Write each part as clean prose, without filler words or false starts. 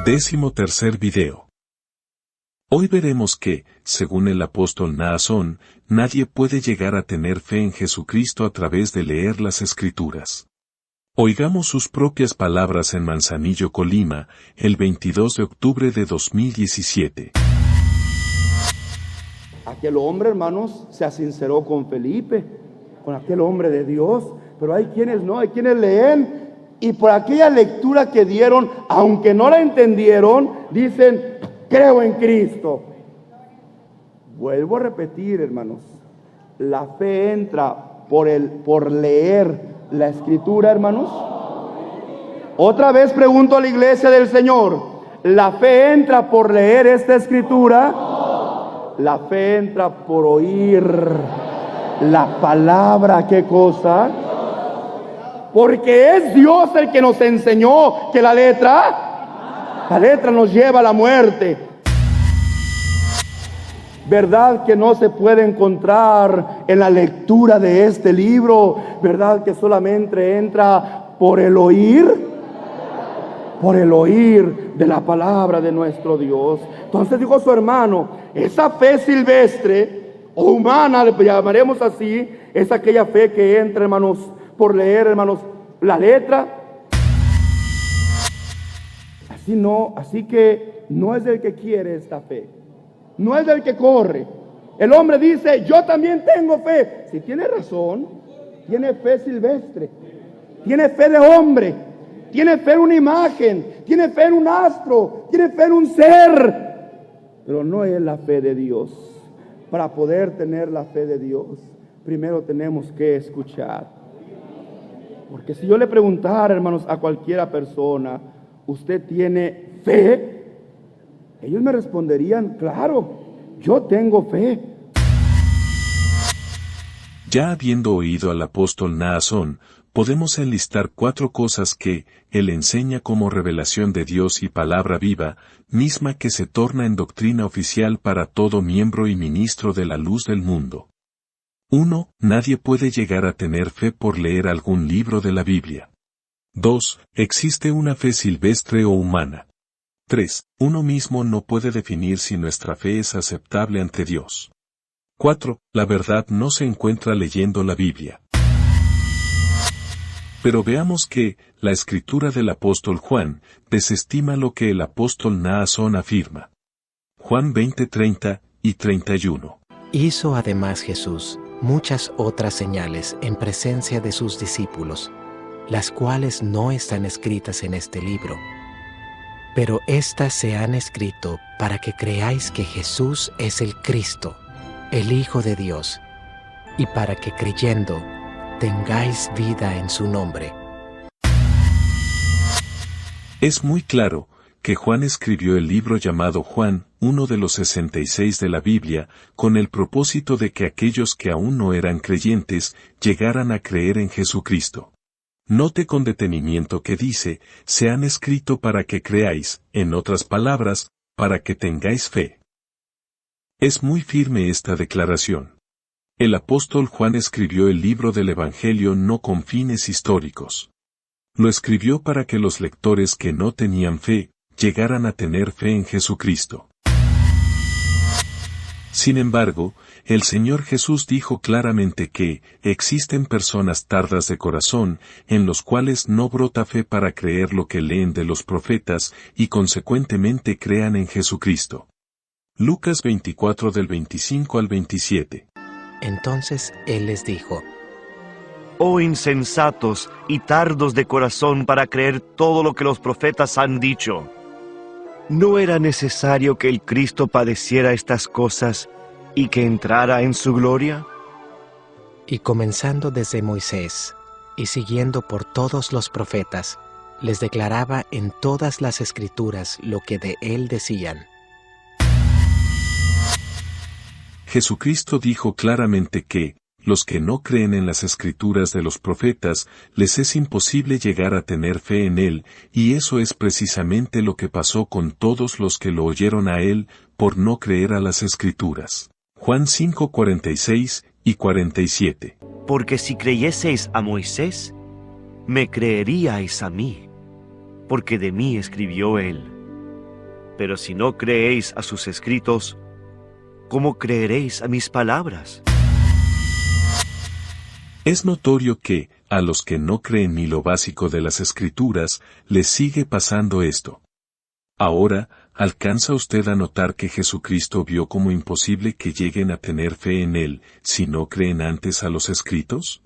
13º video. Hoy veremos que, según el apóstol Naasón, nadie puede llegar a tener fe en Jesucristo a través de leer las Escrituras. Oigamos sus propias palabras en Manzanillo, Colima, el 22 de octubre de 2017. Aquel hombre, hermanos, se asinceró con Felipe, con aquel hombre de Dios, pero hay quienes no, hay quienes leen y por aquella lectura que dieron, aunque no la entendieron, dicen, creo en Cristo. Vuelvo a repetir, hermanos, la fe entra por leer la Escritura, hermanos. Otra vez pregunto a la iglesia del Señor, ¿la fe entra por leer esta Escritura? La fe entra por oír la palabra. ¿Qué cosa? Porque es Dios el que nos enseñó que la letra nos lleva a la muerte. ¿Verdad que no se puede encontrar en la lectura de este libro? ¿Verdad que solamente entra por el oír? Por el oír de la palabra de nuestro Dios. Entonces dijo su hermano, esa fe silvestre o humana, le llamaremos así, es aquella fe que entra, hermanos, por leer, hermanos, la letra. Así que no es del que quiere esta fe, no es del que corre. El hombre dice, yo también tengo fe. Si tiene razón, tiene fe silvestre, tiene fe de hombre, tiene fe en una imagen, tiene fe en un astro, tiene fe en un ser, pero no es la fe de Dios. Para poder tener la fe de Dios, primero tenemos que escuchar. Porque si yo le preguntara, hermanos, a cualquiera persona, ¿usted tiene fe? Ellos me responderían, claro, yo tengo fe. Ya habiendo oído al apóstol Naasón, podemos enlistar 4 cosas que él enseña como revelación de Dios y palabra viva, misma que se torna en doctrina oficial para todo miembro y ministro de la luz del mundo. 1. Nadie puede llegar a tener fe por leer algún libro de la Biblia. 2. Existe una fe silvestre o humana. 3. Uno mismo no puede definir si nuestra fe es aceptable ante Dios. 4. La verdad no se encuentra leyendo la Biblia. Pero veamos que, la escritura del apóstol Juan, desestima lo que el apóstol Naasón afirma. Juan 20:30 y 31. Hizo además Jesús muchas otras señales en presencia de sus discípulos, las cuales no están escritas en este libro. Pero éstas se han escrito para que creáis que Jesús es el Cristo, el Hijo de Dios, y para que creyendo tengáis vida en su nombre. Es muy claro que Juan escribió el libro llamado Juan, uno de los 66 de la Biblia, con el propósito de que aquellos que aún no eran creyentes llegaran a creer en Jesucristo. Note con detenimiento que dice, se han escrito para que creáis, en otras palabras, para que tengáis fe. Es muy firme esta declaración. El apóstol Juan escribió el libro del Evangelio no con fines históricos. Lo escribió para que los lectores que no tenían fe, llegaran a tener fe en Jesucristo. Sin embargo, el Señor Jesús dijo claramente que existen personas tardas de corazón, en los cuales no brota fe para creer lo que leen de los profetas y consecuentemente crean en Jesucristo. Lucas 24 del 25 al 27. Entonces Él les dijo, Oh insensatos y tardos de corazón para creer todo lo que los profetas han dicho. ¿No era necesario que el Cristo padeciera estas cosas y que entrara en su gloria? y comenzando desde Moisés y siguiendo por todos los profetas, les declaraba en todas las Escrituras lo que de él decían. Jesucristo dijo claramente que, los que no creen en las escrituras de los profetas, les es imposible llegar a tener fe en Él, y eso es precisamente lo que pasó con todos los que lo oyeron a Él, por no creer a las escrituras. Juan 5:46 y 47. Porque si creyeseis a Moisés, me creeríais a mí, porque de mí escribió él. Pero si no creéis a sus escritos, ¿cómo creeréis a mis palabras? Es notorio que, a los que no creen ni lo básico de las escrituras, les sigue pasando esto. Ahora, ¿alcanza usted a notar que Jesucristo vio como imposible que lleguen a tener fe en Él, si no creen antes a los escritos?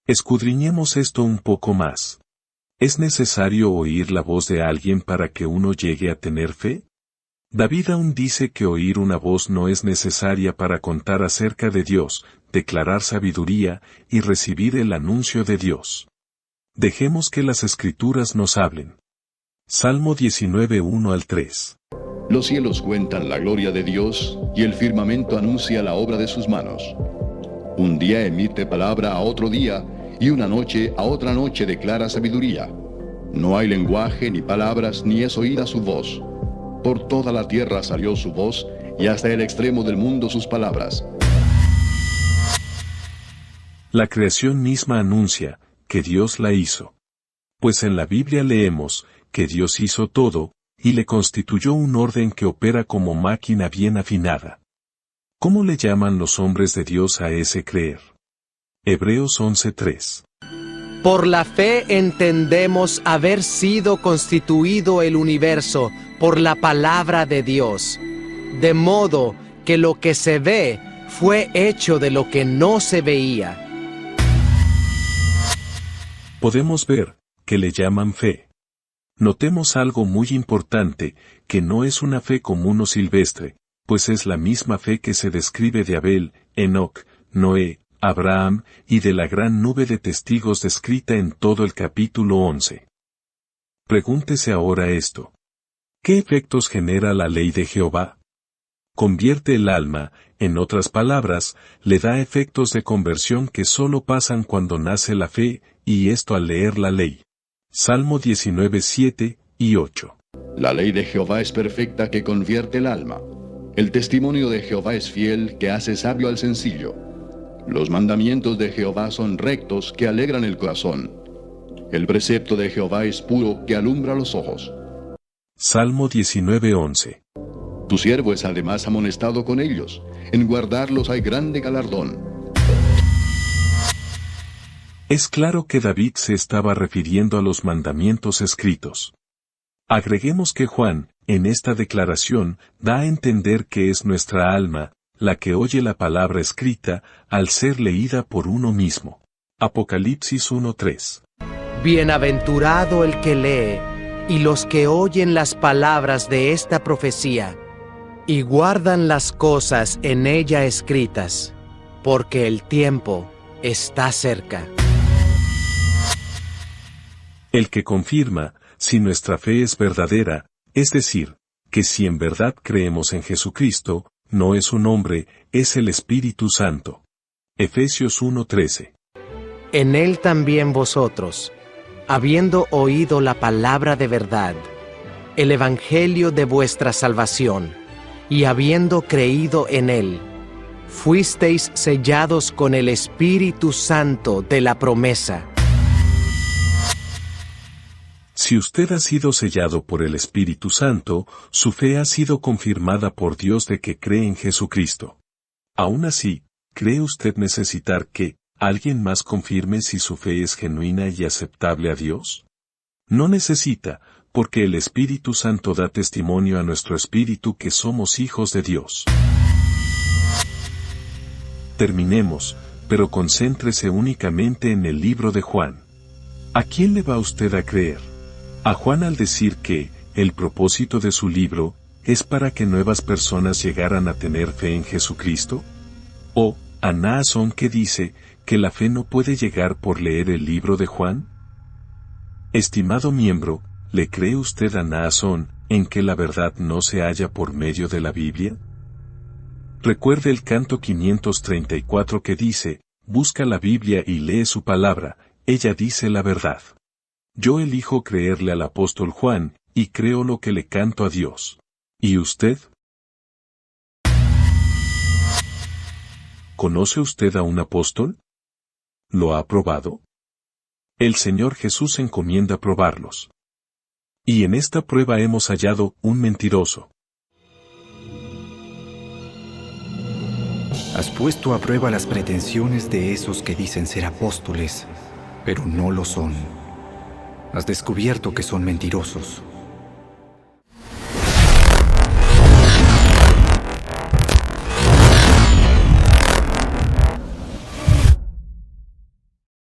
Escudriñemos esto un poco más. ¿Es necesario oír la voz de alguien para que uno llegue a tener fe? David aún dice que oír una voz no es necesaria para contar acerca de Dios, declarar sabiduría y recibir el anuncio de Dios. Dejemos que las escrituras nos hablen. Salmo 19, 1 al 3. Los cielos cuentan la gloria de Dios, y el firmamento anuncia la obra de sus manos. Un día emite palabra a otro día, y una noche a otra noche declara sabiduría. No hay lenguaje ni palabras, ni es oída su voz. Por toda la tierra salió su voz, y hasta el extremo del mundo sus palabras. La creación misma anuncia que Dios la hizo. Pues en la Biblia leemos que Dios hizo todo, y le constituyó un orden que opera como máquina bien afinada. ¿Cómo le llaman los hombres de Dios a ese creer? Hebreos 11:3. Por la fe entendemos haber sido constituido el universo por la palabra de Dios, de modo que lo que se ve fue hecho de lo que no se veía. Podemos ver que le llaman fe. Notemos algo muy importante, que no es una fe común o silvestre, pues es la misma fe que se describe de Abel, Enoc, Noé, Abraham y de la gran nube de testigos descrita en todo el capítulo 11. Pregúntese ahora esto. ¿Qué efectos genera la ley de Jehová? Convierte el alma, en otras palabras, le da efectos de conversión que solo pasan cuando nace la fe, y esto al leer la ley. Salmo 19, 7 y 8. La ley de Jehová es perfecta que convierte el alma. El testimonio de Jehová es fiel que hace sabio al sencillo. Los mandamientos de Jehová son rectos que alegran el corazón. El precepto de Jehová es puro que alumbra los ojos. Salmo 19, 11. Tu siervo es además amonestado con ellos. En guardarlos hay grande galardón. Es claro que David se estaba refiriendo a los mandamientos escritos. Agreguemos que Juan, en esta declaración, da a entender que es nuestra alma, la que oye la palabra escrita, al ser leída por uno mismo. Apocalipsis 1:3. Bienaventurado el que lee, y los que oyen las palabras de esta profecía, y guardan las cosas en ella escritas, porque el tiempo está cerca. El que confirma, si nuestra fe es verdadera, es decir, que si en verdad creemos en Jesucristo, no es un hombre, es el Espíritu Santo. Efesios 1:13. En él también vosotros, habiendo oído la palabra de verdad, el evangelio de vuestra salvación, y habiendo creído en él, fuisteis sellados con el Espíritu Santo de la promesa. Si usted ha sido sellado por el Espíritu Santo, su fe ha sido confirmada por Dios de que cree en Jesucristo. Aún así, ¿cree usted necesitar que alguien más confirme si su fe es genuina y aceptable a Dios? No necesita, porque el Espíritu Santo da testimonio a nuestro espíritu que somos hijos de Dios. Terminemos, pero concéntrese únicamente en el libro de Juan. ¿A quién le va usted a creer? ¿A Juan al decir que el propósito de su libro es para que nuevas personas llegaran a tener fe en Jesucristo? ¿O a Naasón que dice que la fe no puede llegar por leer el libro de Juan? Estimado miembro, ¿le cree usted a Naasón en que la verdad no se halla por medio de la Biblia? Recuerde el canto 534 que dice, busca la Biblia y lee su palabra, ella dice la verdad. Yo elijo creerle al apóstol Juan, y creo lo que le canto a Dios. ¿Y usted? ¿Conoce usted a un apóstol? ¿Lo ha probado? El Señor Jesús encomienda probarlos. Y en esta prueba hemos hallado un mentiroso. Has puesto a prueba las pretensiones de esos que dicen ser apóstoles, pero no lo son. Has descubierto que son mentirosos.